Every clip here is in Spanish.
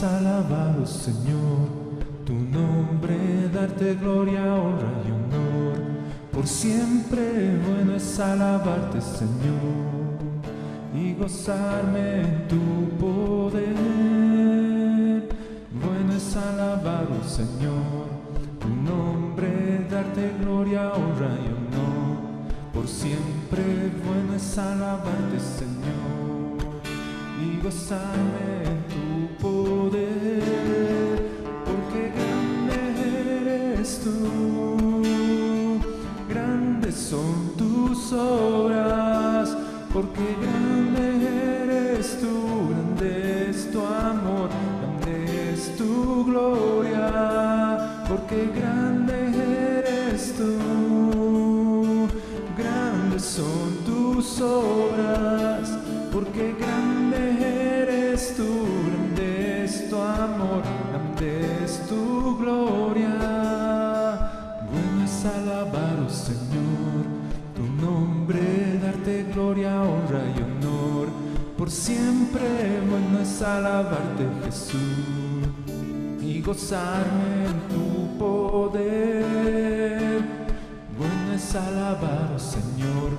es alabar, oh Señor, tu nombre, darte gloria, honra y honor. Por siempre bueno es alabarte, Señor, y gozarme en tu poder. Bueno es alabar, oh Señor, tu nombre, darte gloria, honra y honor. Por siempre bueno es alabarte, Señor, y gozarme en tu poder, porque grande eres tú, grandes son tus obras, porque grande eres tú, grande es tu amor, grande es tu gloria, porque grande eres tú, grandes son tus obras, porque grande eres tú, grande es tu amor, grande es tu gloria. Bueno es alabar, oh Señor, tu nombre, darte gloria, honra y honor. Por siempre bueno es alabarte, Jesús, y gozarme en tu poder. Bueno es alabar, oh Señor,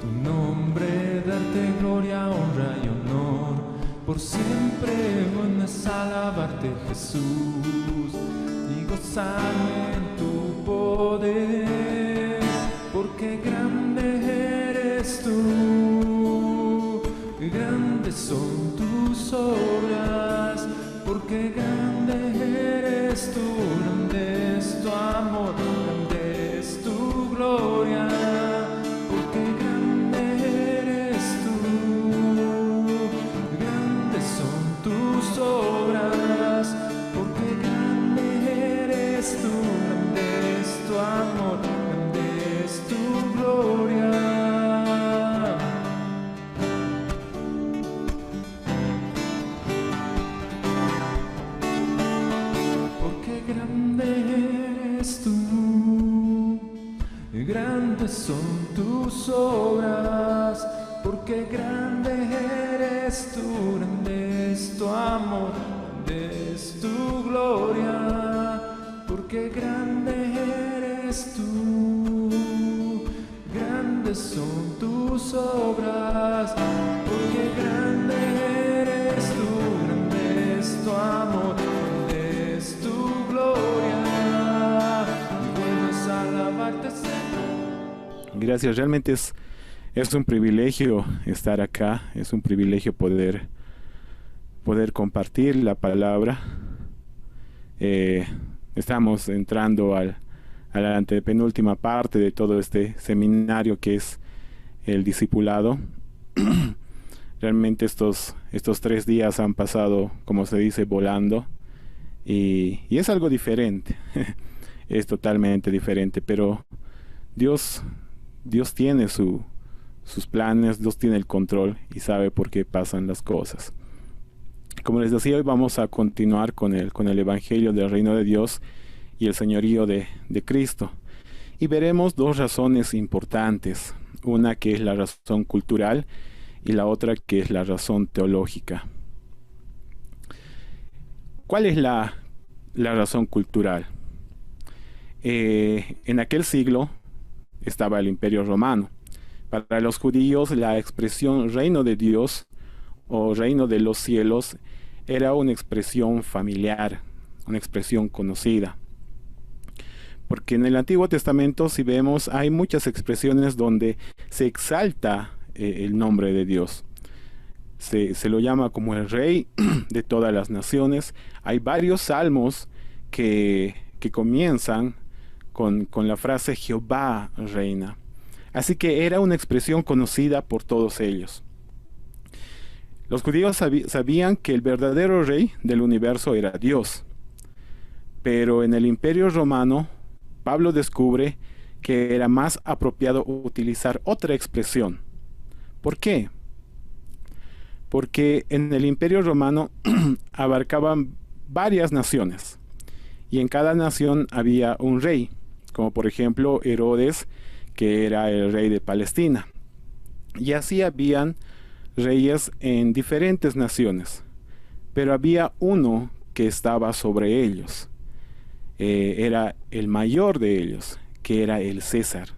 tu nombre, darte gloria, honra y honor. Por siempre bueno es alabarte, Jesús, y gozarme en tu poder, porque grande eres tú, grandes son tus obras, porque grande eres tú, grande es tu amor, grande es tu gloria, porque grande eres tú, grandes son tus obras, porque grande eres tú, grande es tu amor, grande es tu gloria. Porque grande eres tú, grandes son tus obras, porque grande eres tú, grande es tu amor, grande es tu gloria, porque grande eres tú, grandes son tus obras, porque grande eres tú, grande es tu amor, grande es tu gloria, bueno es alabarte, Señor. Gracias, realmente es un privilegio estar acá, es un privilegio poder compartir la palabra. Estamos entrando a la antepenúltima parte de todo este seminario que es el discipulado. Realmente estos 3 días han pasado, como se dice, volando, y es algo diferente. Es totalmente diferente, pero Dios tiene sus planes, Dios tiene el control y sabe por qué pasan las cosas. Como les decía, hoy vamos a continuar con el Evangelio del Reino de Dios y el Señorío de Cristo. Y veremos 2 razones importantes, una que es la razón cultural y la otra que es la razón teológica. ¿Cuál es la razón cultural? En aquel siglo estaba el Imperio Romano. Para los judíos la expresión reino de Dios o reino de los cielos era una expresión familiar, una expresión conocida. Porque en el Antiguo Testamento, si vemos, hay muchas expresiones donde se exalta el nombre de Dios. Se lo llama como el Rey de todas las naciones. Hay varios salmos que comienzan con la frase Jehová reina. Así que era una expresión conocida por todos ellos. Los judíos sabían que el verdadero rey del universo era Dios. Pero en el Imperio Romano, Pablo descubre que era más apropiado utilizar otra expresión. ¿Por qué? Porque en el Imperio Romano abarcaban varias naciones. Y en cada nación había un rey, como por ejemplo Herodes, que era el rey de Palestina. Y así habían reyes en diferentes naciones. pero había uno que estaba sobre ellos. Era el mayor de ellos, que era el César.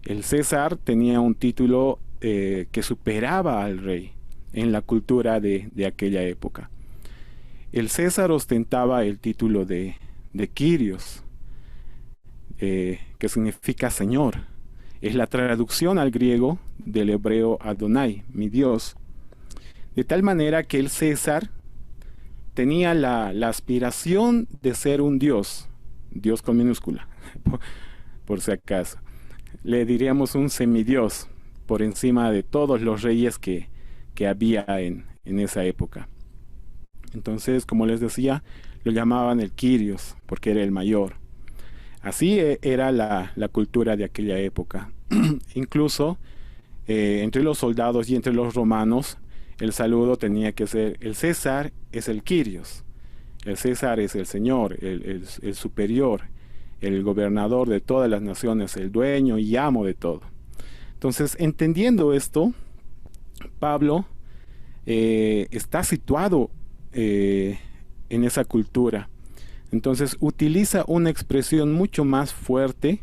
El César tenía un título que superaba al rey en la cultura de aquella época. El César ostentaba el título de Kyrios, que significa Señor. Es la traducción al griego del hebreo Adonai, mi Dios. De tal manera que el César tenía la aspiración de ser un Dios, Dios con minúscula, por si acaso. Le diríamos un semidios por encima de todos los reyes que había en esa época. Entonces, como les decía, lo llamaban el Kyrios, porque era el mayor. Así era la cultura de aquella época. Incluso entre los soldados y entre los romanos, el saludo tenía que ser: el César es el Kyrios. El César es el Señor, el superior, el gobernador de todas las naciones, el dueño y amo de todo. Entonces, entendiendo esto, Pablo está situado en esa cultura. Entonces utiliza una expresión mucho más fuerte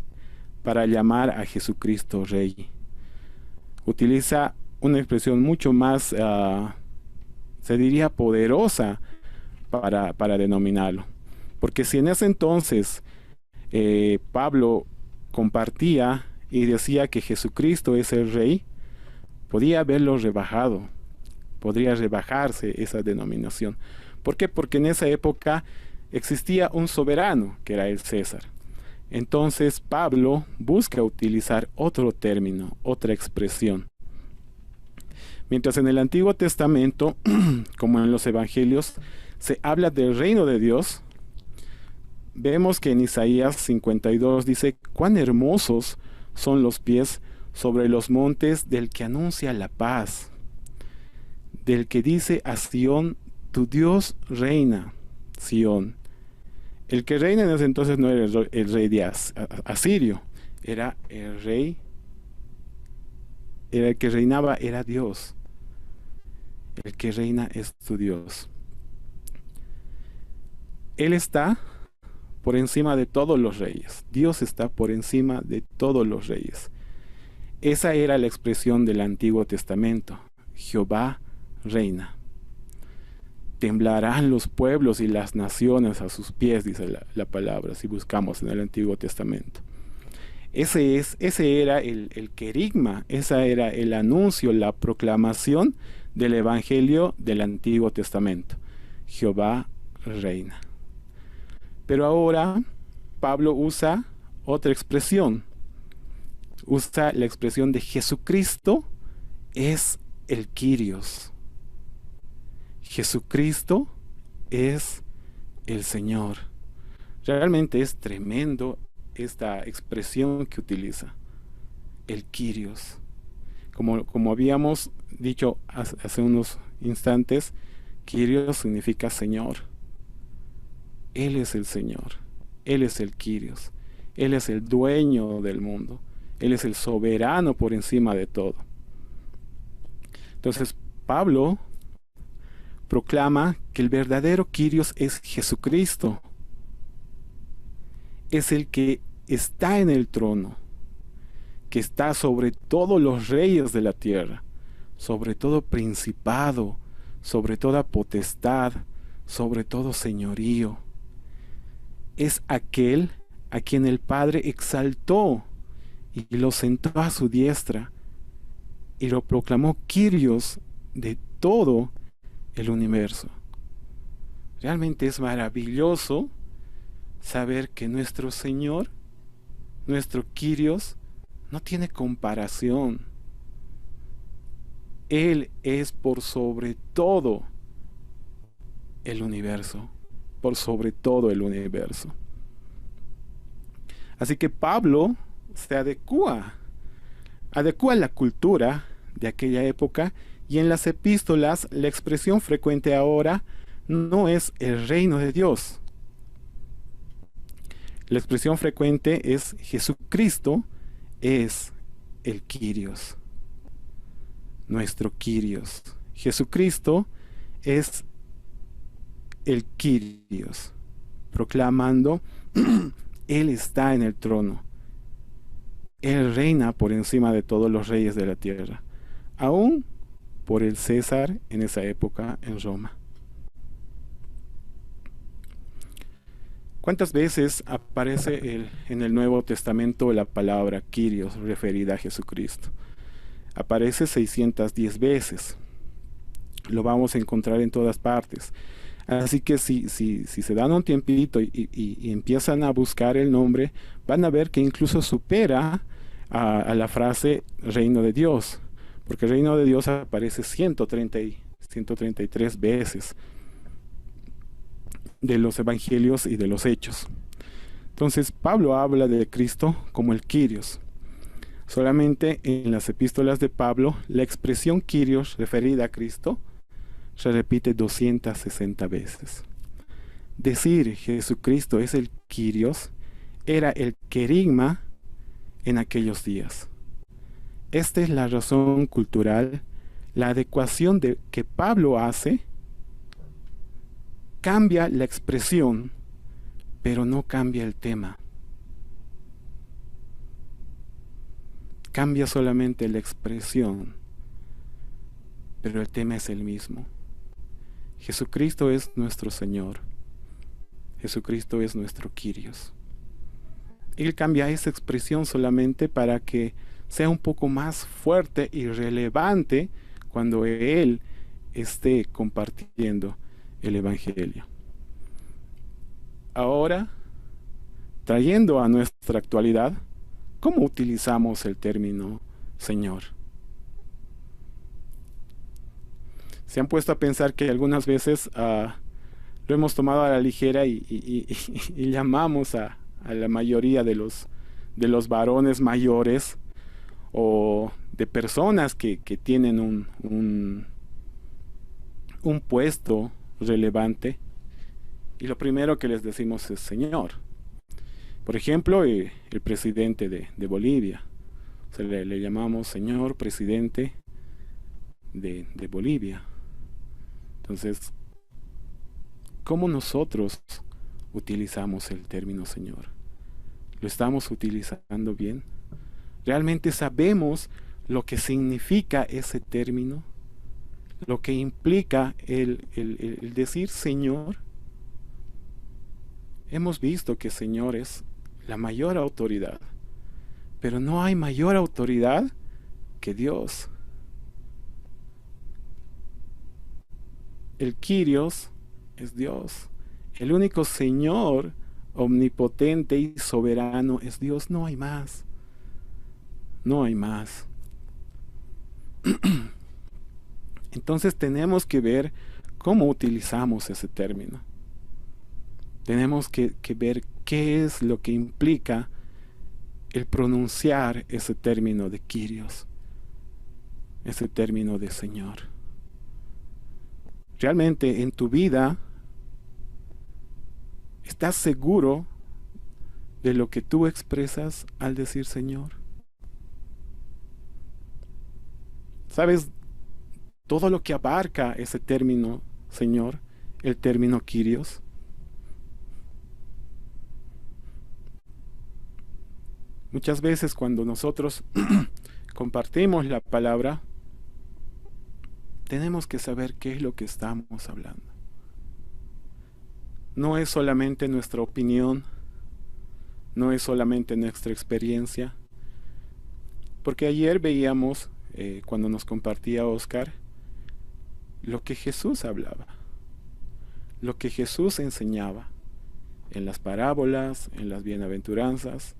para llamar a Jesucristo Rey. Utiliza una expresión mucho más, se diría, poderosa para denominarlo. Porque si en ese entonces Pablo compartía y decía que Jesucristo es el Rey, podía haberlo rebajado, podría rebajarse esa denominación. ¿Por qué? Porque en esa época existía un soberano, que era el César. Entonces Pablo busca utilizar otro término, otra expresión. Mientras en el Antiguo Testamento, como en los Evangelios, se habla del reino de Dios, vemos que en Isaías 52 dice: cuán hermosos son los pies sobre los montes del que anuncia la paz, del que dice a Sión: tu Dios reina. Sión. El que reina en ese entonces no era el rey de Asirio, era el rey, era el que reinaba, era Dios. El que reina es tu Dios. Él está por encima de todos los reyes. Dios está por encima de todos los reyes. Esa era la expresión del Antiguo Testamento. Jehová reina. Temblarán los pueblos y las naciones a sus pies, dice la palabra, si buscamos en el Antiguo Testamento. Ese era el querigma, ese era el anuncio, la proclamación del Evangelio del Antiguo Testamento. Jehová reina. Pero ahora Pablo usa otra expresión. Usa la expresión de Jesucristo es el Kyrios. Jesucristo es el Señor. Realmente es tremendo esta expresión que utiliza, el Kyrios. Como habíamos dicho hace unos instantes, Kyrios significa Señor. Él es el Señor. Él es el Kyrios. Él es el dueño del mundo. Él es el soberano por encima de todo. Entonces, Pablo proclama que el verdadero Kyrios es Jesucristo. Es el que está en el trono, que está sobre todos los reyes de la tierra, sobre todo principado, sobre toda potestad, sobre todo señorío. Es aquel a quien el Padre exaltó y lo sentó a su diestra y lo proclamó Kyrios de todo el universo. Realmente es maravilloso saber que nuestro Señor, nuestro Kyrios, no tiene comparación. Él es por sobre todo el universo, por sobre todo el universo. Así que Pablo se adecua a la cultura de aquella época, y en las epístolas la expresión frecuente ahora no es el reino de Dios. La expresión frecuente es Jesucristo es el Kyrios, nuestro Kyrios. Jesucristo es el Kyrios, proclamando, Él está en el trono. Él reina por encima de todos los reyes de la tierra, aún por el César en esa época en Roma. ¿Cuántas veces aparece en el Nuevo Testamento la palabra Kyrios referida a Jesucristo? Aparece 610 veces. Lo vamos a encontrar en todas partes. Así que si se dan un tiempito y empiezan a buscar el nombre, van a ver que incluso supera a la frase reino de Dios, porque el reino de Dios aparece 133 veces de los evangelios y de los hechos. Entonces Pablo habla de Cristo como el Kyrios. Solamente en las epístolas de Pablo la expresión Kyrios referida a Cristo se repite 260 veces. Decir Jesucristo es el Kyrios era el querigma en aquellos días. Esta es la razón cultural, la adecuación que Pablo hace. Cambia la expresión, pero no cambia el tema. Cambia solamente la expresión, pero el tema es el mismo. Jesucristo es nuestro Señor. Jesucristo es nuestro Kyrios. Él cambia esa expresión solamente para que sea un poco más fuerte y relevante cuando Él esté compartiendo el Evangelio. Ahora, trayendo a nuestra actualidad, ¿cómo utilizamos el término Señor? ¿Se han puesto a pensar que algunas veces lo hemos tomado a la ligera y llamamos a la mayoría de los varones mayores o de personas que tienen un puesto relevante, y lo primero que les decimos es Señor? Por ejemplo, el presidente de Bolivia, le llamamos Señor presidente de Bolivia. Entonces, ¿cómo nosotros utilizamos el término Señor? ¿Lo estamos utilizando bien? ¿Realmente sabemos lo que significa ese término? ¿Lo que implica el decir Señor? Hemos visto que Señor es la mayor autoridad, pero no hay mayor autoridad que Dios. El Kyrios es Dios. El único Señor omnipotente y soberano es Dios. No hay más. No hay más. Entonces tenemos que ver cómo utilizamos ese término. Tenemos que ver qué es lo que implica el pronunciar ese término de Kyrios, ese término de Señor. ¿Realmente en tu vida estás seguro de lo que tú expresas al decir Señor? ¿Sabes todo lo que abarca ese término Señor, el término Kyrios? Muchas veces cuando nosotros compartimos la palabra, tenemos que saber qué es lo que estamos hablando. No es solamente nuestra opinión, no es solamente nuestra experiencia, porque ayer veíamos, cuando nos compartía Oscar, lo que Jesús hablaba, lo que Jesús enseñaba en las parábolas, en las bienaventuranzas.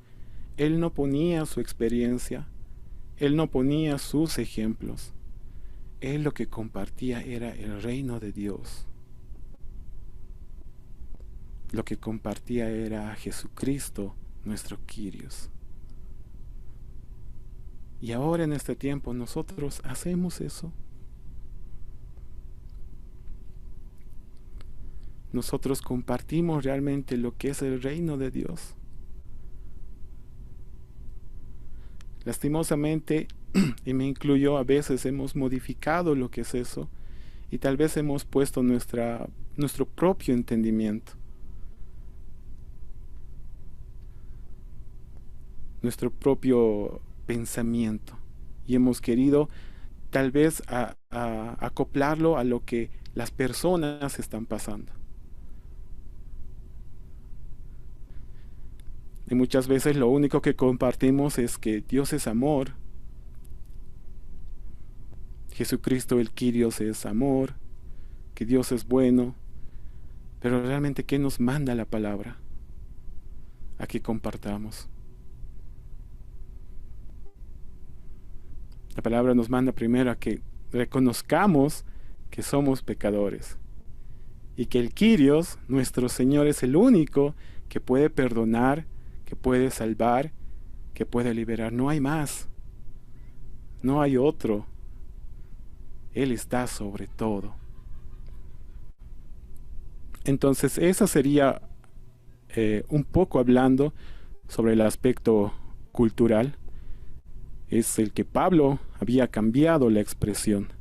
Él no ponía su experiencia, Él no ponía sus ejemplos. Él lo que compartía era el reino de Dios. Lo que compartía era a Jesucristo, nuestro Kyrios. Y ahora en este tiempo nosotros hacemos eso. Nosotros compartimos realmente lo que es el reino de Dios. Lastimosamente, y me incluyo, a veces hemos modificado lo que es eso, y tal vez hemos puesto nuestra nuestro propio entendimiento, nuestro propio pensamiento, y hemos querido tal vez acoplarlo a lo que las personas están pasando. Y muchas veces lo único que compartimos es que Dios es amor, Jesucristo el Kyrios es amor, que Dios es bueno, pero realmente ¿qué nos manda la palabra? A que compartamos. La palabra nos manda primero a que reconozcamos que somos pecadores y que el Kyrios, nuestro Señor, es el único que puede perdonar, que puede salvar, que puede liberar. No hay más, no hay otro. Él está sobre todo. Entonces esa sería un poco hablando sobre el aspecto cultural. Es el que Pablo había cambiado la expresión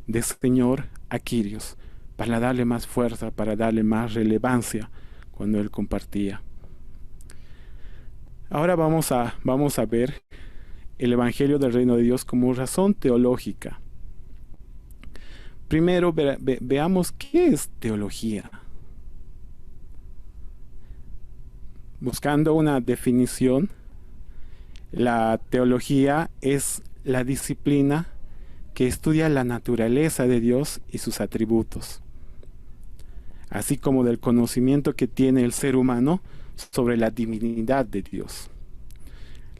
de Señor a Kyrios para darle más fuerza, para darle más relevancia cuando él compartía. Ahora vamos a ver el Evangelio del Reino de Dios como razón teológica. Primero veamos qué es teología. Buscando una definición, la teología es la disciplina que estudia la naturaleza de Dios y sus atributos, así como del conocimiento que tiene el ser humano sobre la divinidad de Dios.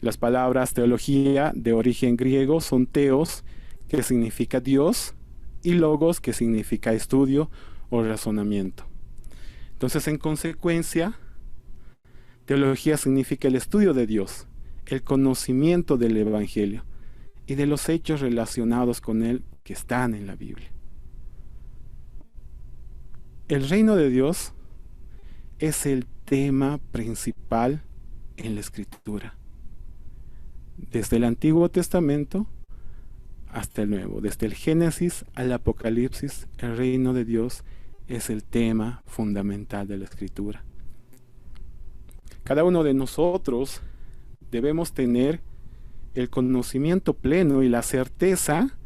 Las palabras teología de origen griego son teos, que significa Dios, y logos, que significa estudio o razonamiento. Entonces, en consecuencia, teología significa el estudio de Dios, el conocimiento del Evangelio y de los hechos relacionados con él que están en la Biblia. El reino de Dios es el tema principal en la Escritura, desde el Antiguo Testamento hasta el Nuevo, desde el Génesis al Apocalipsis. El reino de Dios es el tema fundamental de la Escritura. Cada uno de nosotros debemos tener el conocimiento pleno y la certeza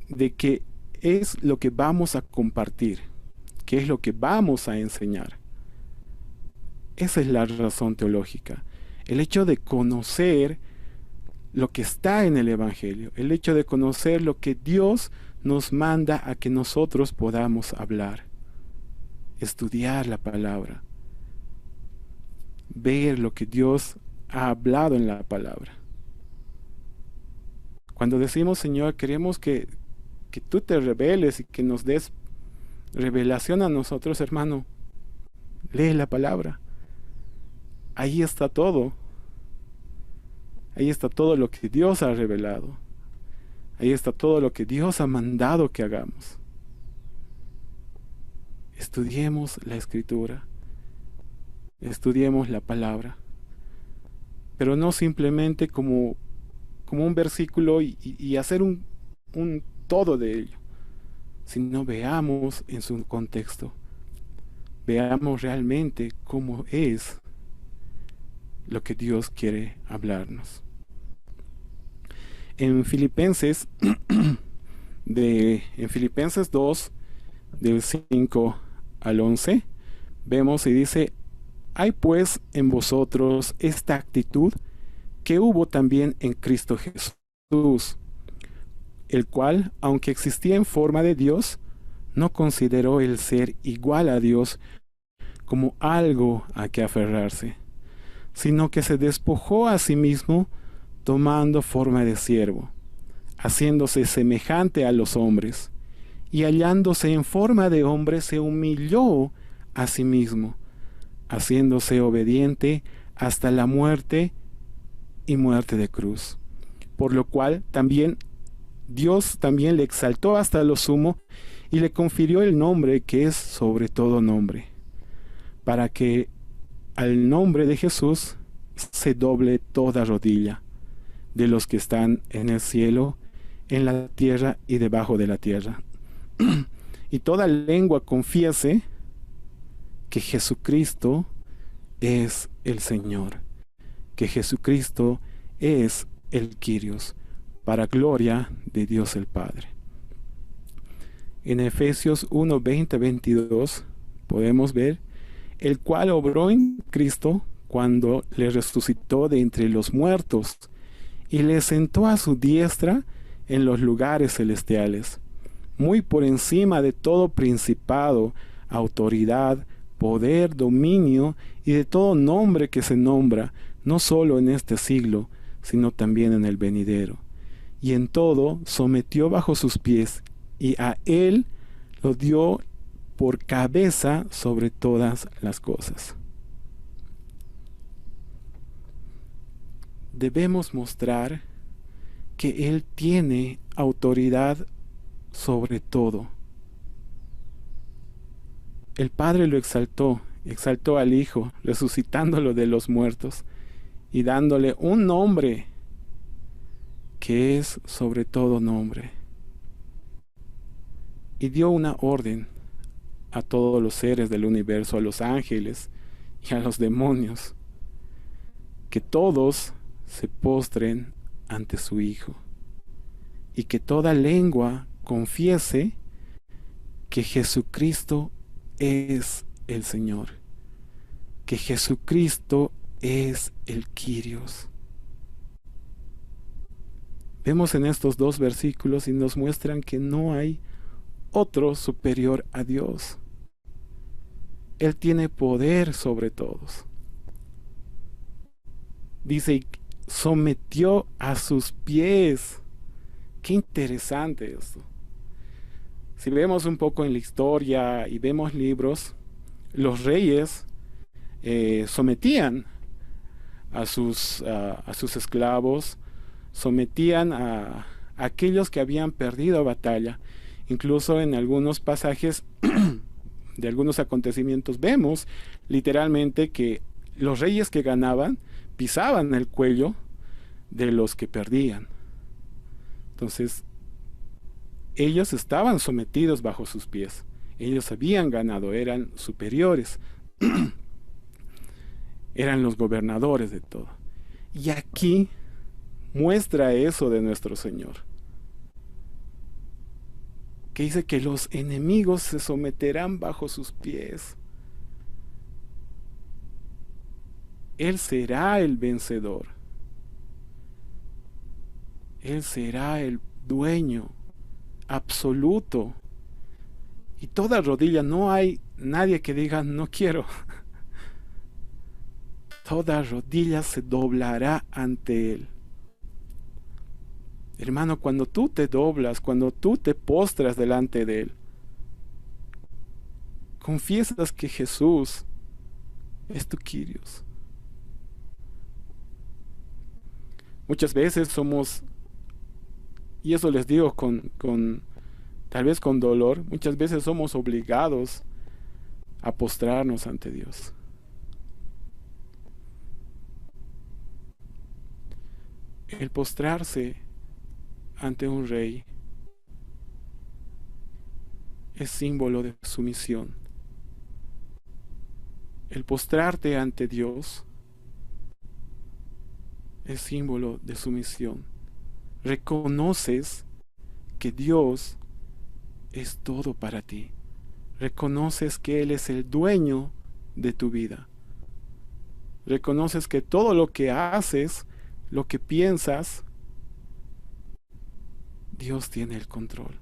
de qué es lo que vamos a compartir, qué es lo que vamos a enseñar. Esa es la razón teológica. El hecho de conocer lo que está en el Evangelio, el hecho de conocer lo que Dios nos manda a que nosotros podamos hablar, estudiar la palabra, ver lo que Dios ha hablado en la palabra. Cuando decimos, Señor, queremos que tú te reveles y que nos des revelación a nosotros, hermano, lee la palabra. Ahí está todo. Ahí está todo lo que Dios ha revelado. Ahí está todo lo que Dios ha mandado que hagamos. Estudiemos la Escritura. Estudiemos la palabra. Pero no simplemente como un versículo y hacer un todo de ello, sino veamos en su contexto. Veamos realmente cómo es lo que Dios quiere hablarnos. En Filipenses en Filipenses 2 del 5 al 11 vemos y dice: hay pues en vosotros esta actitud que hubo también en Cristo Jesús, el cual, aunque existía en forma de Dios, no consideró el ser igual a Dios como algo a que aferrarse, sino que se despojó a sí mismo, tomando forma de siervo, haciéndose semejante a los hombres, y hallándose en forma de hombre, se humilló a sí mismo, haciéndose obediente hasta la muerte y muerte de cruz. Por lo cual también Dios también le exaltó hasta lo sumo y le confirió el nombre que es sobre todo nombre, para que al nombre de Jesús se doble toda rodilla, de los que están en el cielo, en la tierra y debajo de la tierra, y toda lengua confiese que Jesucristo es el Señor, que Jesucristo es el Kyrios, para gloria de Dios el Padre. En Efesios 1, 20, 22 podemos ver el cual obró en Cristo cuando le resucitó de entre los muertos y le sentó a su diestra en los lugares celestiales, muy por encima de todo principado, autoridad, poder, dominio y de todo nombre que se nombra, no solo en este siglo, sino también en el venidero. Y en todo sometió bajo sus pies, y a él lo dio por cabeza sobre todas las cosas. Debemos mostrar que Él tiene autoridad sobre todo. El Padre lo exaltó al Hijo, resucitándolo de los muertos y dándole un nombre que es sobre todo nombre. Y dio una orden a todos los seres del universo, a los ángeles y a los demonios, que todos se postren ante su Hijo, y que toda lengua confiese que Jesucristo es el Señor, que Jesucristo es el Kyrios. Vemos en estos dos versículos y nos muestran que no hay otro superior a Dios. Él tiene poder sobre todos. Dice, y sometió a sus pies. Qué interesante esto. Si vemos un poco en la historia y vemos libros, los reyes sometían a sus esclavos, sometían a aquellos que habían perdido batalla. Incluso en algunos pasajes de algunos acontecimientos vemos literalmente que los reyes que ganaban pisaban el cuello de los que perdían. Entonces, ellos estaban sometidos bajo sus pies. Ellos habían ganado, eran superiores. Eran los gobernadores de todo. Y aquí muestra eso de nuestro Señor, que dice que los enemigos se someterán bajo sus pies. Él será el vencedor. Él será el dueño absoluto. Y toda rodilla, no hay nadie que diga no quiero. Toda rodilla se doblará ante Él. Hermano, cuando tú te doblas, cuando tú te postras delante de Él, confiesas que Jesús es tu Kyrios. Muchas veces somos, y eso les digo tal vez con dolor, muchas veces somos obligados a postrarnos ante Dios. El postrarse ante un rey es símbolo de sumisión. El postrarte ante Dios es símbolo de sumisión. Reconoces que Dios es todo para ti. Reconoces que Él es el dueño de tu vida. Reconoces que todo lo que haces, lo que piensas, Dios tiene el control.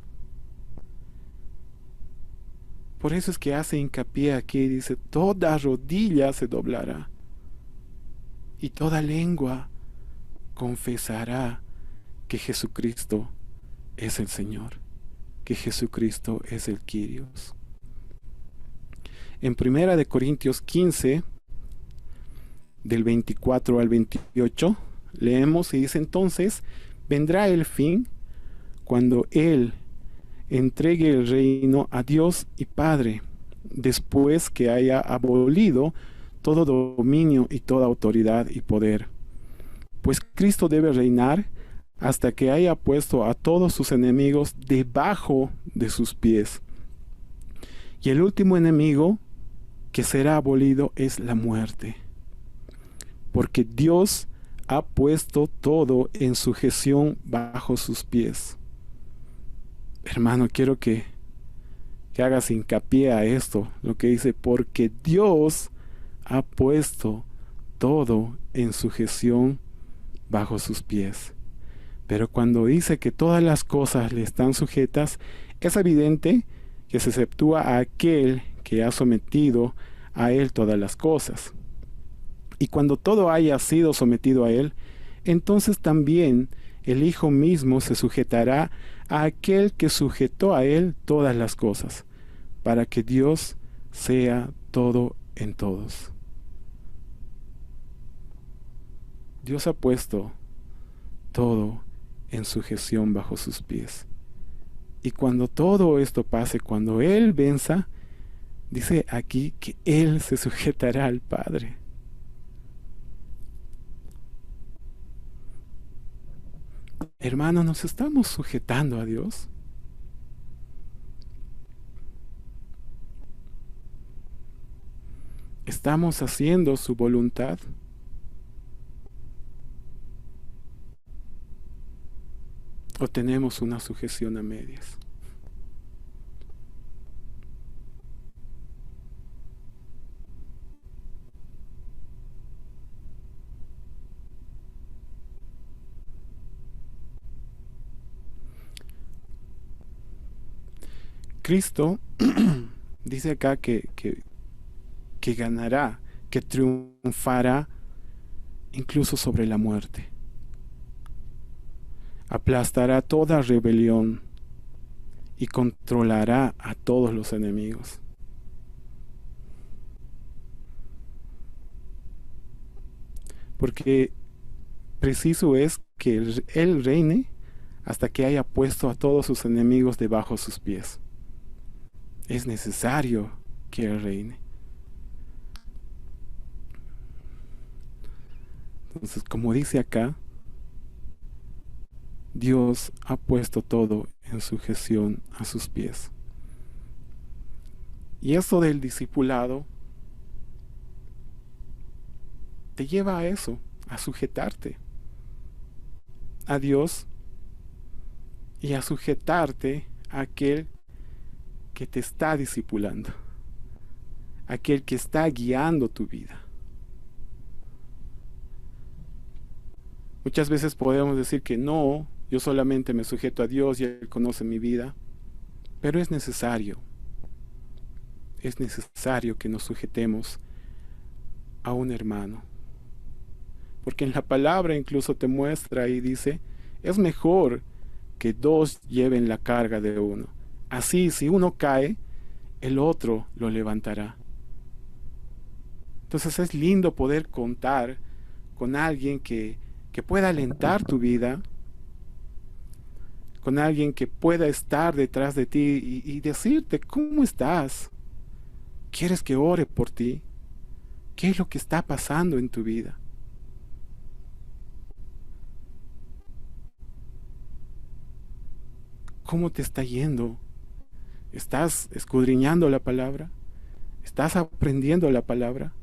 Por eso es que hace hincapié aquí, dice, toda rodilla se doblará y toda lengua confesará que Jesucristo es el Señor, que Jesucristo es el Kyrios. En 1 Corintios 15, del 24 al 28, leemos y dice, entonces vendrá el fin cuando Él entregue el reino a Dios y Padre, después que haya abolido todo dominio y toda autoridad y poder. Pues Cristo debe reinar hasta que haya puesto a todos sus enemigos debajo de sus pies. Y el último enemigo que será abolido es la muerte. Porque Dios ha puesto todo en sujeción bajo sus pies. Hermano, quiero que hagas hincapié a esto, lo que dice, porque Dios ha puesto todo en sujeción bajo sus pies. Pero cuando dice que todas las cosas le están sujetas, es evidente que se exceptúa a aquel que ha sometido a él todas las cosas. Y cuando todo haya sido sometido a él, entonces también el Hijo mismo se sujetará a aquel que sujetó a él todas las cosas, para que Dios sea todo en todos. Dios ha puesto todo en sujeción bajo sus pies. Y cuando todo esto pase, cuando Él venza, dice aquí que Él se sujetará al Padre. Hermano, ¿nos estamos sujetando a Dios? ¿Estamos haciendo su voluntad? ¿O tenemos una sujeción a medias? Cristo dice acá que ganará, que triunfará incluso sobre la muerte. Aplastará toda rebelión y controlará a todos los enemigos. Porque preciso es que Él reine hasta que haya puesto a todos sus enemigos debajo de sus pies. Es necesario que Él reine. Entonces, como dice acá, Dios ha puesto todo en sujeción a sus pies. Y eso del discipulado te lleva a eso, a sujetarte a Dios y a sujetarte a aquel que te está discipulando, aquel que está guiando tu vida. Muchas veces podemos decir que no, yo solamente me sujeto a Dios y Él conoce mi vida, pero es necesario que nos sujetemos a un hermano. Porque en la palabra incluso te muestra y dice, es mejor que dos lleven la carga de uno. Así, si uno cae, el otro lo levantará. Entonces es lindo poder contar con alguien que pueda alentar tu vida, con alguien que pueda estar detrás de ti y decirte, ¿cómo estás? ¿Quieres que ore por ti? ¿Qué es lo que está pasando en tu vida? ¿Cómo te está yendo? ¿Estás escudriñando la palabra? ¿Estás aprendiendo la palabra?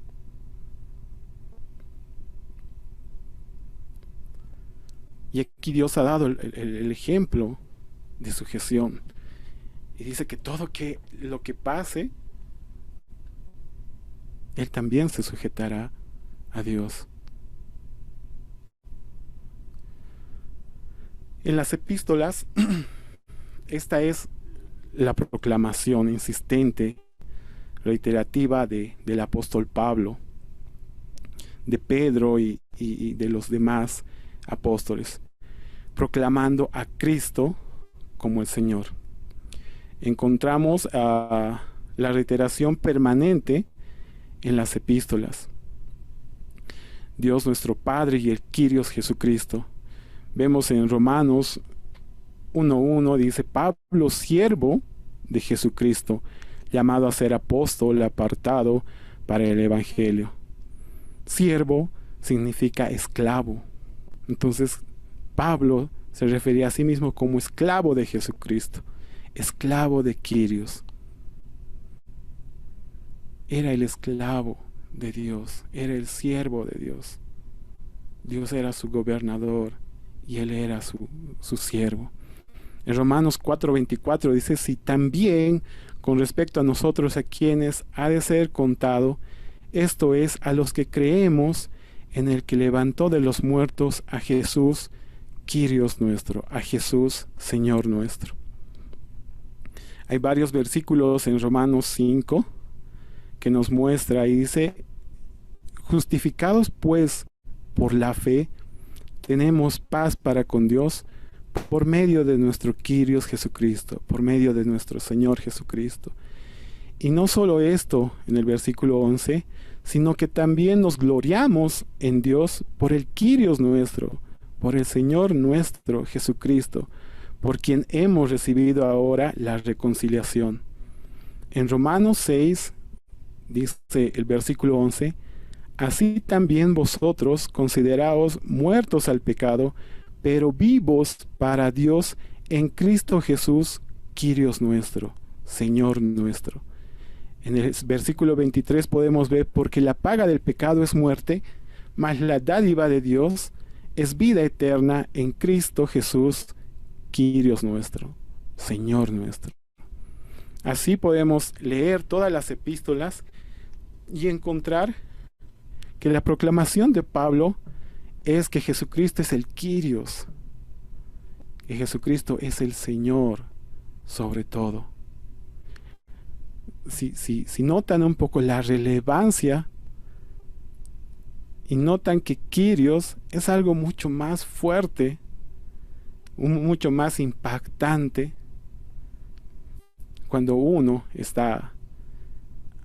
Y aquí Dios ha dado el ejemplo de sujeción. Y dice que todo lo que pase, Él también se sujetará a Dios. En las epístolas, esta es la proclamación insistente, reiterativa del apóstol Pablo, de Pedro y de los demás apóstoles, proclamando a Cristo como el Señor. Encontramos la reiteración permanente en las epístolas. Dios nuestro Padre y el Kyrios Jesucristo. Vemos en Romanos 1:1 dice, Pablo, siervo de Jesucristo, llamado a ser apóstol, apartado para el Evangelio. Siervo significa esclavo. Entonces, Pablo se refería a sí mismo como esclavo de Jesucristo, esclavo de Kyrios. era el esclavo de Dios, era el siervo de Dios. Dios era su gobernador y él era su siervo. En Romanos 4:24 dice, si también con respecto a nosotros a quienes ha de ser contado, esto es, a los que creemos en el que levantó de los muertos a Jesús, Kyrios nuestro, a Jesús, Señor nuestro. Hay varios versículos en Romanos 5 que nos muestra y dice, justificados pues por la fe, tenemos paz para con Dios por medio de nuestro Kyrios Jesucristo, por medio de nuestro Señor Jesucristo. Y no solo esto en el versículo 11, sino que también nos gloriamos en Dios por el Kyrios nuestro, por el Señor nuestro Jesucristo, por quien hemos recibido ahora la reconciliación. En Romanos 6 dice el versículo 11, así también vosotros consideraos muertos al pecado, pero vivos para Dios en Cristo Jesús, Kyrios nuestro, Señor nuestro. En el versículo 23 podemos ver, porque la paga del pecado es muerte, mas la dádiva de Dios es vida eterna en Cristo Jesús, Kyrios nuestro, Señor nuestro. Así podemos leer todas las epístolas y encontrar que la proclamación de Pablo es que Jesucristo es el Kyrios, que Jesucristo es el Señor sobre todo. Si notan un poco la relevancia y notan que Kyrios es algo mucho más fuerte, mucho más impactante cuando uno está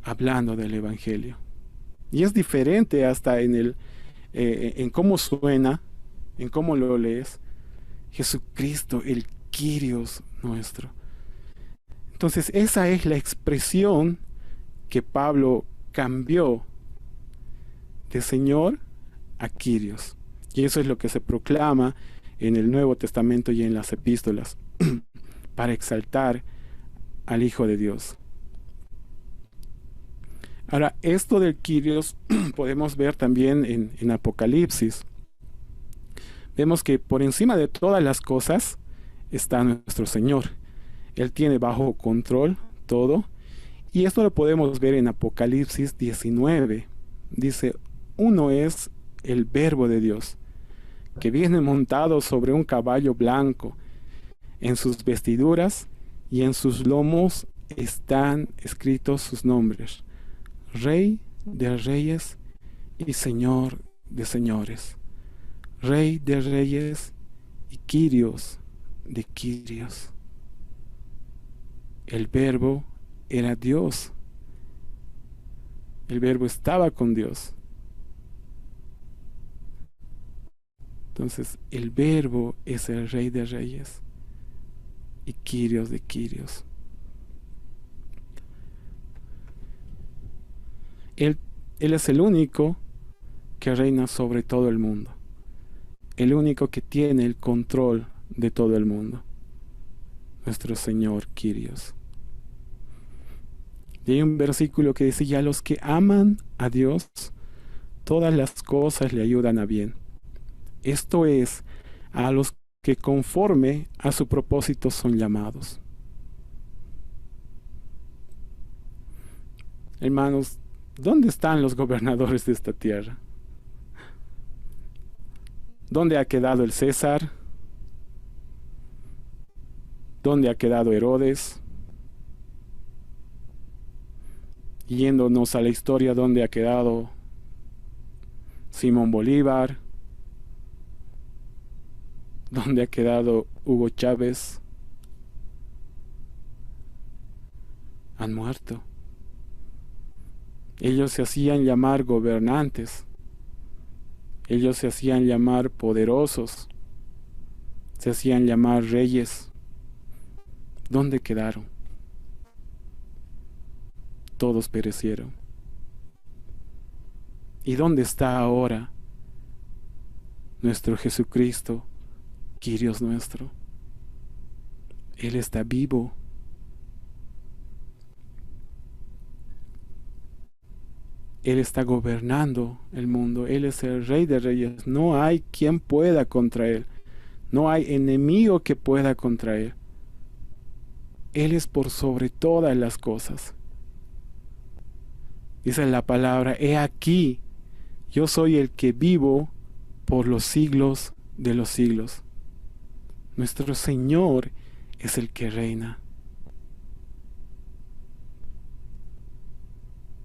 hablando del Evangelio. Y es diferente hasta en cómo suena, en cómo lo lees. Jesucristo, el Kyrios nuestro. Entonces esa es la expresión que Pablo cambió de Señor a Kyrios. Y eso es lo que se proclama en el Nuevo Testamento y en las epístolas para exaltar al Hijo de Dios. Ahora, esto del Kyrios podemos ver también en Apocalipsis. Vemos que por encima de todas las cosas está nuestro Señor. Él tiene bajo control todo. Y esto lo podemos ver en Apocalipsis 19. Dice, uno es el Verbo de Dios, que viene montado sobre un caballo blanco. En sus vestiduras y en sus lomos están escritos sus nombres. Rey de reyes y Señor de señores. Rey de reyes y Kyrios de Kyrios. El Verbo era Dios. El Verbo estaba con Dios. Entonces, el Verbo es el Rey de reyes y Kyrios de Kyrios. Él es el único que reina sobre todo el mundo. El único que tiene el control de todo el mundo. Nuestro Señor Kyrios. Y hay un versículo que dice, y a los que aman a Dios, todas las cosas le ayudan a bien. Esto es, a los que conforme a su propósito son llamados. Hermanos, ¿dónde están los gobernadores de esta tierra? ¿Dónde ha quedado el César? ¿Dónde ha quedado Herodes? Yéndonos a la historia, ¿dónde ha quedado Simón Bolívar? ¿Dónde ha quedado Hugo Chávez? Han muerto. Ellos se hacían llamar gobernantes. Ellos se hacían llamar poderosos. Se hacían llamar reyes. ¿Dónde quedaron? Todos perecieron. ¿Y dónde está ahora nuestro Jesucristo, Kyrios nuestro? Él está vivo. Él está gobernando el mundo. Él es el Rey de Reyes. No hay quien pueda contra Él. No hay enemigo que pueda contra Él. Él es por sobre todas las cosas. Dice la palabra, he aquí, yo soy el que vivo por los siglos de los siglos. Nuestro Señor es el que reina.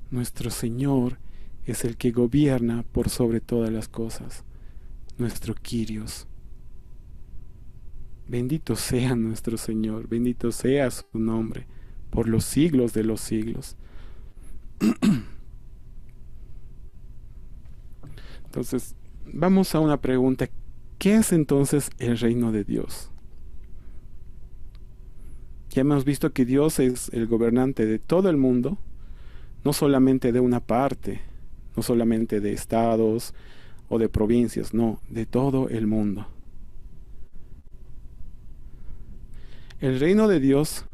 Nuestro Señor es el que gobierna por sobre todas las cosas. Nuestro Kyrios. Bendito sea nuestro Señor, bendito sea su nombre, por los siglos de los siglos. Entonces, vamos a una pregunta. ¿Qué es entonces el reino de Dios? Ya hemos visto que Dios es el gobernante de todo el mundo, no solamente de una parte, no solamente de estados o de provincias, no, de todo el mundo. El reino de Dios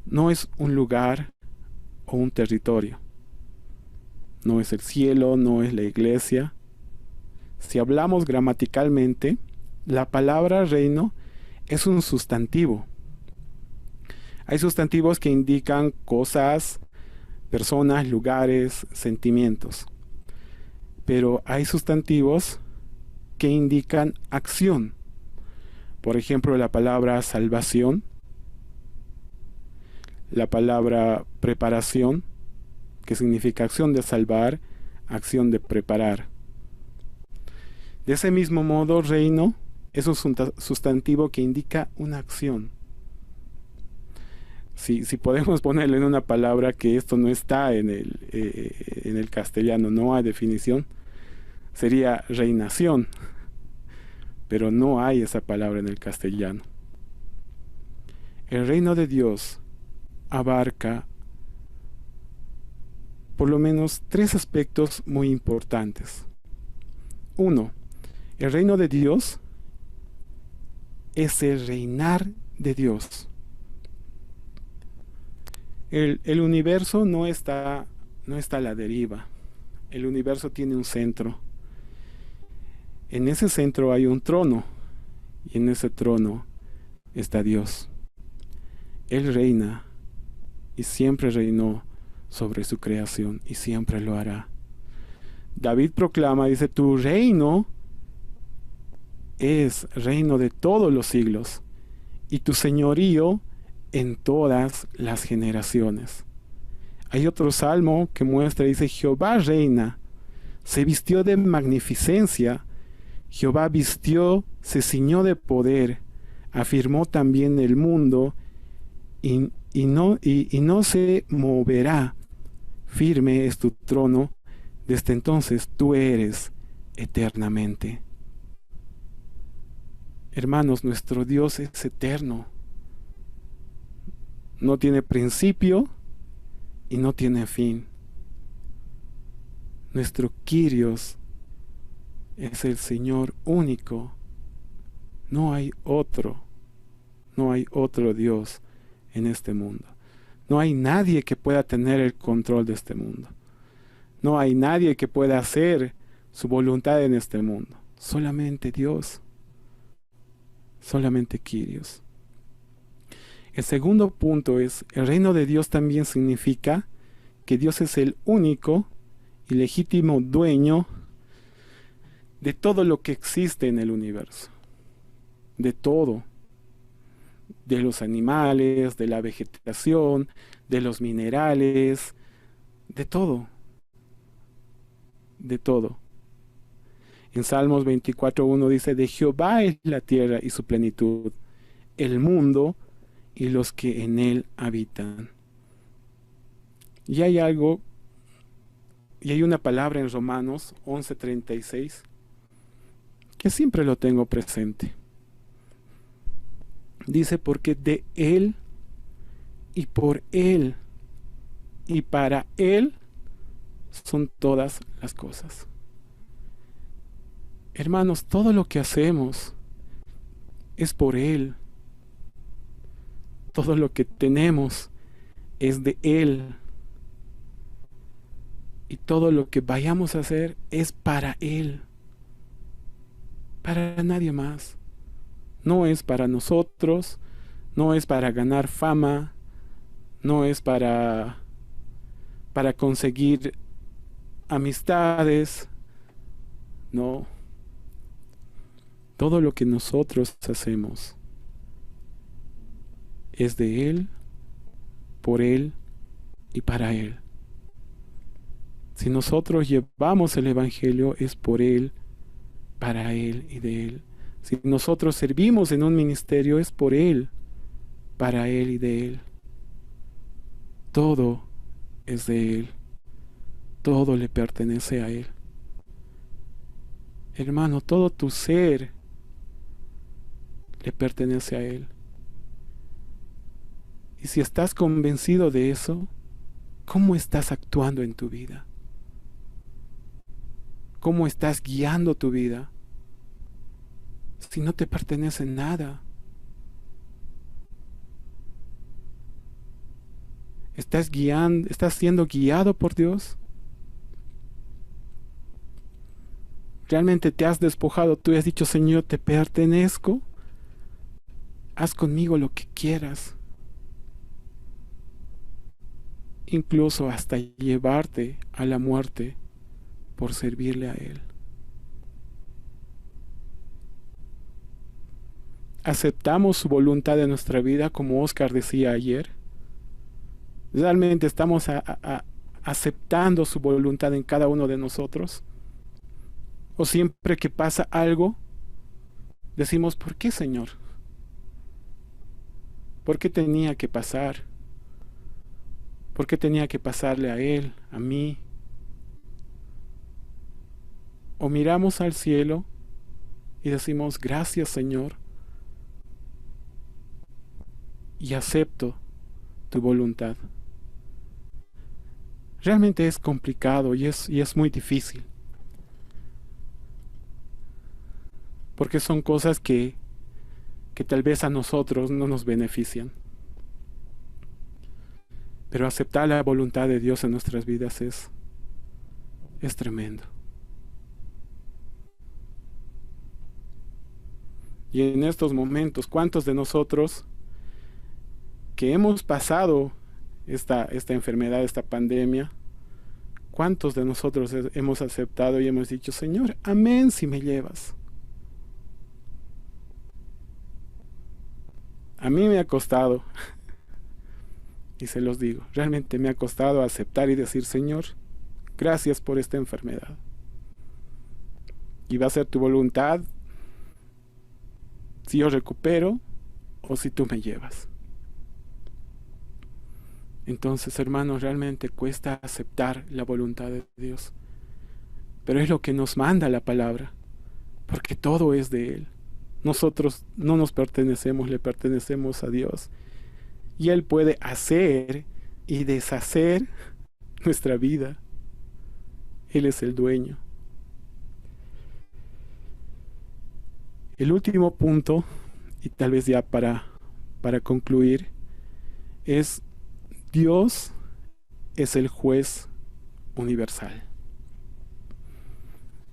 no es un lugar o un territorio. No es el cielo, no es la iglesia. Si hablamos gramaticalmente, la palabra reino es un sustantivo. Hay sustantivos que indican cosas, personas, lugares, sentimientos. Pero hay sustantivos que indican acción. Por ejemplo, la palabra salvación, la palabra preparación, que significa acción de salvar, acción de preparar. De ese mismo modo, reino es un sustantivo que indica una acción. Si podemos ponerle en una palabra que esto no está en el castellano, no hay definición, sería reinación. Pero no hay esa palabra en el castellano. El reino de Dios abarca por lo menos 3 aspectos muy importantes. 1. El reino de Dios es el reinar de Dios. El universo no está a la deriva. El universo tiene un centro. En ese centro hay un trono, y en ese trono está Dios. Él reina, y siempre reinó sobre su creación, y siempre lo hará. David proclama, dice, tu reino es reino de todos los siglos, y tu señorío en todas las generaciones. Hay otro salmo que muestra, dice, Jehová reina, se vistió de magnificencia, Jehová vistió, se ciñó de poder, afirmó también el mundo y no se moverá. Firme es tu trono, desde entonces tú eres eternamente. Hermanos, nuestro Dios es eterno. No tiene principio y no tiene fin. Nuestro Kyrios es el Señor único. No hay otro Dios en este mundo. No hay nadie que pueda tener el control de este mundo. No hay nadie que pueda hacer su voluntad en este mundo. Solamente Dios. Solamente Kyrios. El segundo punto es, el reino de Dios también significa que Dios es el único y legítimo dueño de todo lo que existe en el universo. De todo. De los animales, de la vegetación, de los minerales, de todo. De todo. En Salmos 24:1 dice, de Jehová es la tierra y su plenitud, el mundo y los que en él habitan. Y hay algo, y hay una palabra en Romanos 11:36, que siempre lo tengo presente. Dice, porque de Él, y por Él, y para Él, son todas las cosas. Hermanos, todo lo que hacemos es por Él. Todo lo que tenemos es de Él. Y todo lo que vayamos a hacer es para Él, para nadie más. No es para nosotros, no es para ganar fama, no es para conseguir amistades, no. Todo lo que nosotros hacemos es de Él, por Él y para Él. Si nosotros llevamos el Evangelio es por Él, para Él y de Él. Si nosotros servimos en un ministerio es por Él, para Él y de Él. Todo es de Él. Todo le pertenece a Él. Hermano, todo tu ser le pertenece a Él. Y si estás convencido de eso, ¿cómo estás actuando en tu vida? ¿Cómo estás guiando tu vida? Si no te pertenece nada. ¿Estás siendo guiado por Dios? ¿Realmente te has despojado? Tú has dicho, Señor, te pertenezco. Haz conmigo lo que quieras. Incluso hasta llevarte a la muerte por servirle a Él. ¿Aceptamos su voluntad en nuestra vida, como Oscar decía ayer? ¿Realmente estamos aceptando su voluntad en cada uno de nosotros? ¿O siempre que pasa algo, decimos, ¿por qué, Señor? ¿Por qué tenía que pasar? ¿Por qué tenía que pasarle a Él, a mí? O miramos al cielo y decimos, gracias, Señor, y acepto tu voluntad. Realmente es complicado y es muy difícil. Porque son cosas que tal vez a nosotros no nos benefician. Pero aceptar la voluntad de Dios en nuestras vidas es tremendo. Y en estos momentos, ¿cuántos de nosotros que hemos pasado esta enfermedad, esta pandemia, cuántos de nosotros hemos aceptado y hemos dicho, Señor, amén si me llevas? A mí me ha costado, y se los digo, realmente me ha costado aceptar y decir, Señor, gracias por esta enfermedad. Y va a ser tu voluntad si yo recupero o si tú me llevas. Entonces, hermanos, realmente cuesta aceptar la voluntad de Dios. Pero es lo que nos manda la palabra, porque todo es de Él. Nosotros no nos pertenecemos, le pertenecemos a Dios. Y Él puede hacer y deshacer nuestra vida. Él es el dueño. El último punto, y tal vez ya para concluir, es Dios es el juez universal.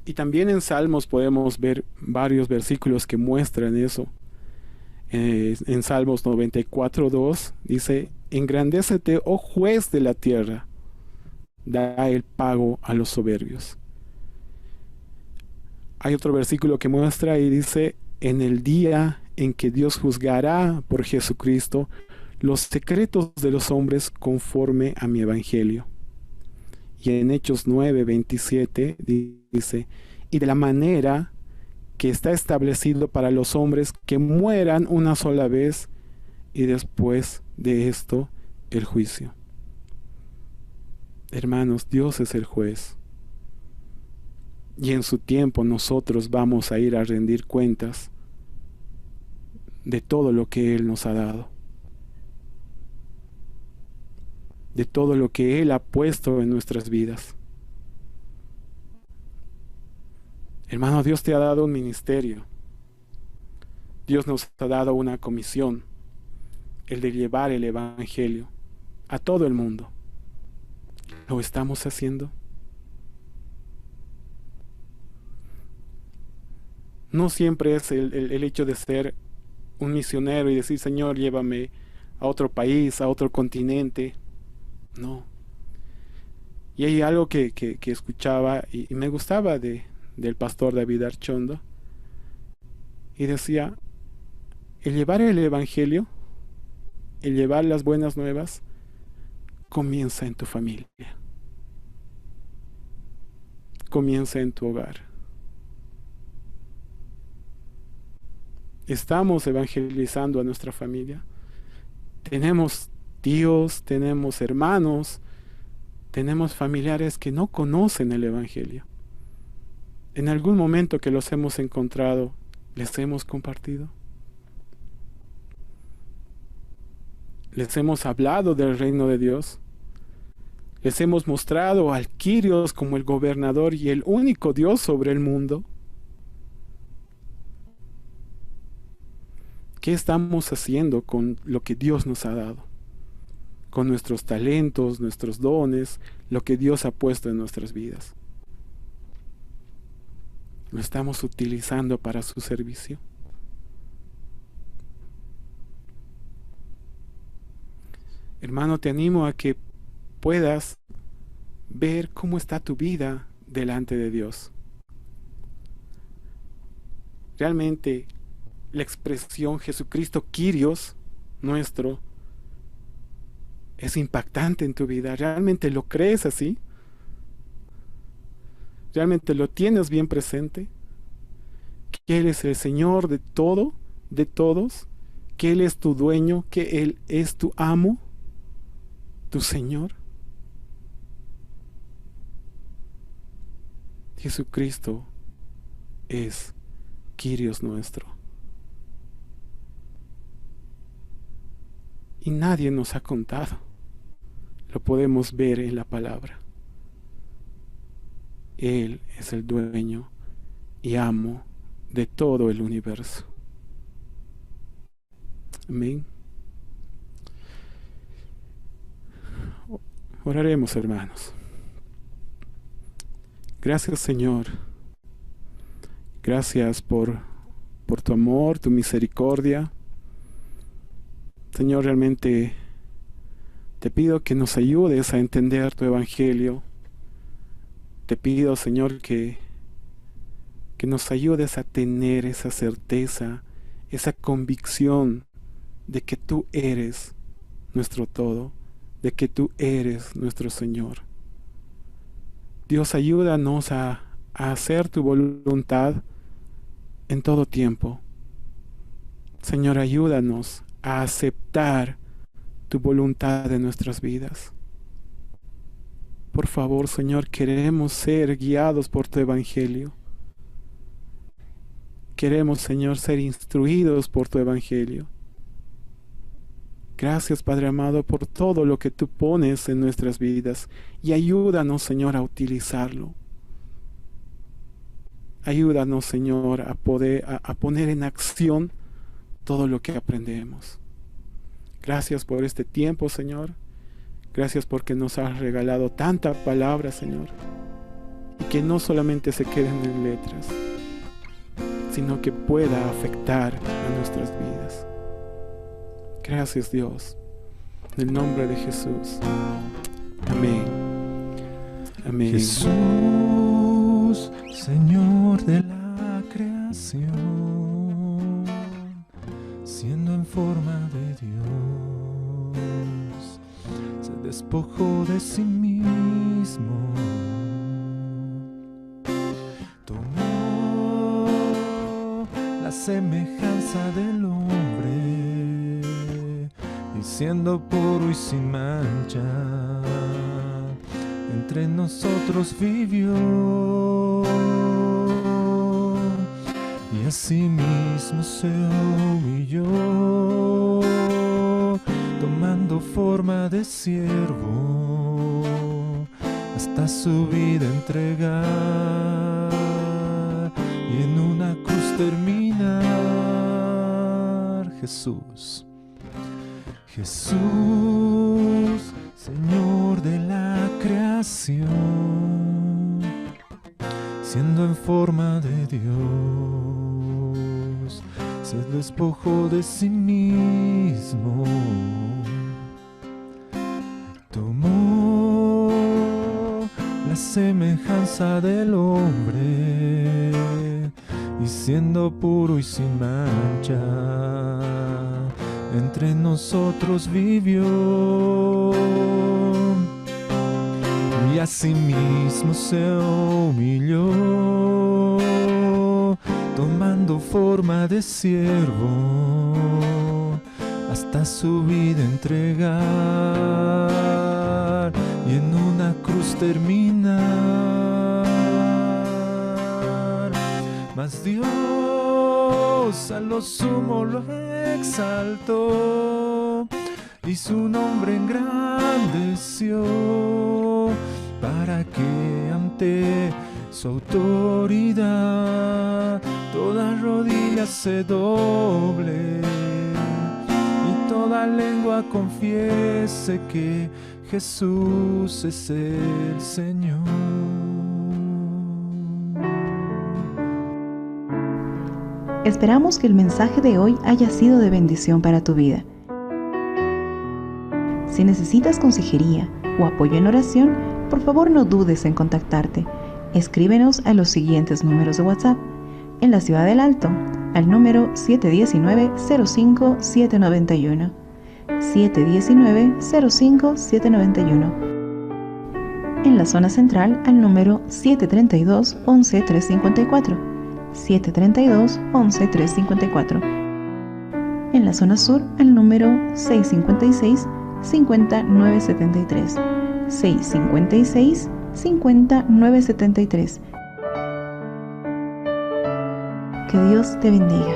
Y también en Salmos podemos ver varios versículos que muestran eso. En Salmos 94:2 dice, engrandécete, oh juez de la tierra, da el pago a los soberbios. Hay otro versículo que muestra y dice, en el día en que Dios juzgará por Jesucristo los secretos de los hombres conforme a mi evangelio. Y en Hechos 9:27 dice, y de la manera que está establecido para los hombres que mueran una sola vez y después de esto el juicio. Hermanos, Dios es el juez. Y en su tiempo nosotros vamos a ir a rendir cuentas de todo lo que Él nos ha dado. De todo lo que Él ha puesto en nuestras vidas. Hermano, Dios te ha dado un ministerio. Dios nos ha dado una comisión, el de llevar el evangelio a todo el mundo. ¿Lo estamos haciendo? no siempre es el hecho de ser un misionero y decir, Señor, llévame a otro país, a otro continente. No. Y hay algo que escuchaba y me gustaba del pastor David Archondo. Y decía, el llevar el evangelio, el llevar las buenas nuevas, comienza en tu familia. Comienza en tu hogar. Estamos evangelizando a nuestra familia. Tenemos tíos, tenemos hermanos, tenemos familiares que no conocen el evangelio. En algún momento que los hemos encontrado, les hemos compartido. Les hemos hablado del reino de Dios. Les hemos mostrado al Kyrios como el gobernador y el único Dios sobre el mundo. ¿Qué estamos haciendo con lo que Dios nos ha dado? Con nuestros talentos, nuestros dones, lo que Dios ha puesto en nuestras vidas. ¿Lo estamos utilizando para su servicio? Hermano, te animo a que puedas ver cómo está tu vida delante de Dios. Realmente la expresión Jesucristo Kyrios nuestro es impactante en tu vida. ¿Realmente lo crees así? ¿Realmente lo tienes bien presente? Que Él es el Señor de todo, de todos, que Él es tu dueño, que Él es tu amo, tu Señor. Jesucristo es Kyrios nuestro. Y nadie nos ha contado. Lo podemos ver en la palabra. Él es el dueño y amo de todo el universo. Amén. Oraremos, hermanos. Gracias, Señor. Gracias por tu amor, tu misericordia. Señor, realmente te pido que nos ayudes a entender tu evangelio. Te pido, Señor, que nos ayudes a tener esa certeza, esa convicción de que tú eres nuestro todo, de que tú eres nuestro Señor. Dios, ayúdanos a hacer tu voluntad en todo tiempo. Señor, ayúdanos a aceptar tu voluntad en nuestras vidas. Por favor, Señor, queremos ser guiados por tu evangelio. Queremos, Señor, ser instruidos por tu evangelio. Gracias, Padre amado, por todo lo que tú pones en nuestras vidas y ayúdanos, Señor, a utilizarlo. Ayúdanos, Señor, a poner en acción todo lo que aprendemos. Gracias por este tiempo, Señor. Gracias porque nos has regalado tanta palabra, Señor, y que no solamente se queden en letras, sino que pueda afectar a nuestras vidas. Gracias, Dios. En el nombre de Jesús. Amén. Amén. Jesús, Señor de la creación, siendo en forma de Dios, se despojó de sí mismo, tomó la semejanza del hombre y siendo puro y sin mancha, entre nosotros vivió, y asimismo se humilló, tomando forma de siervo, hasta su vida entregar, y en una cruz terminar. Jesús, Jesús, Señor de la creación, siendo en forma de Dios, se despojó de sí mismo. Tomó la semejanza del hombre y siendo puro y sin mancha, entre nosotros vivió. Y asimismo se humilló, tomando forma de siervo, hasta su vida entregar y en una cruz terminar. Mas Dios a lo sumo lo exaltó y su nombre engrandeció, para que ante su autoridad toda rodilla se doble y toda lengua confiese que Jesús es el Señor. Esperamos que el mensaje de hoy haya sido de bendición para tu vida. Si necesitas consejería o apoyo en oración, por favor no dudes en contactarte. Escríbenos a los siguientes números de WhatsApp. En la Ciudad del Alto, al número 719-05-791. 719-05-791. En la zona central, al número 732-11-354. 732-11-354. En la zona sur, al número 656-50-973. 656-50-973. Que Dios te bendiga.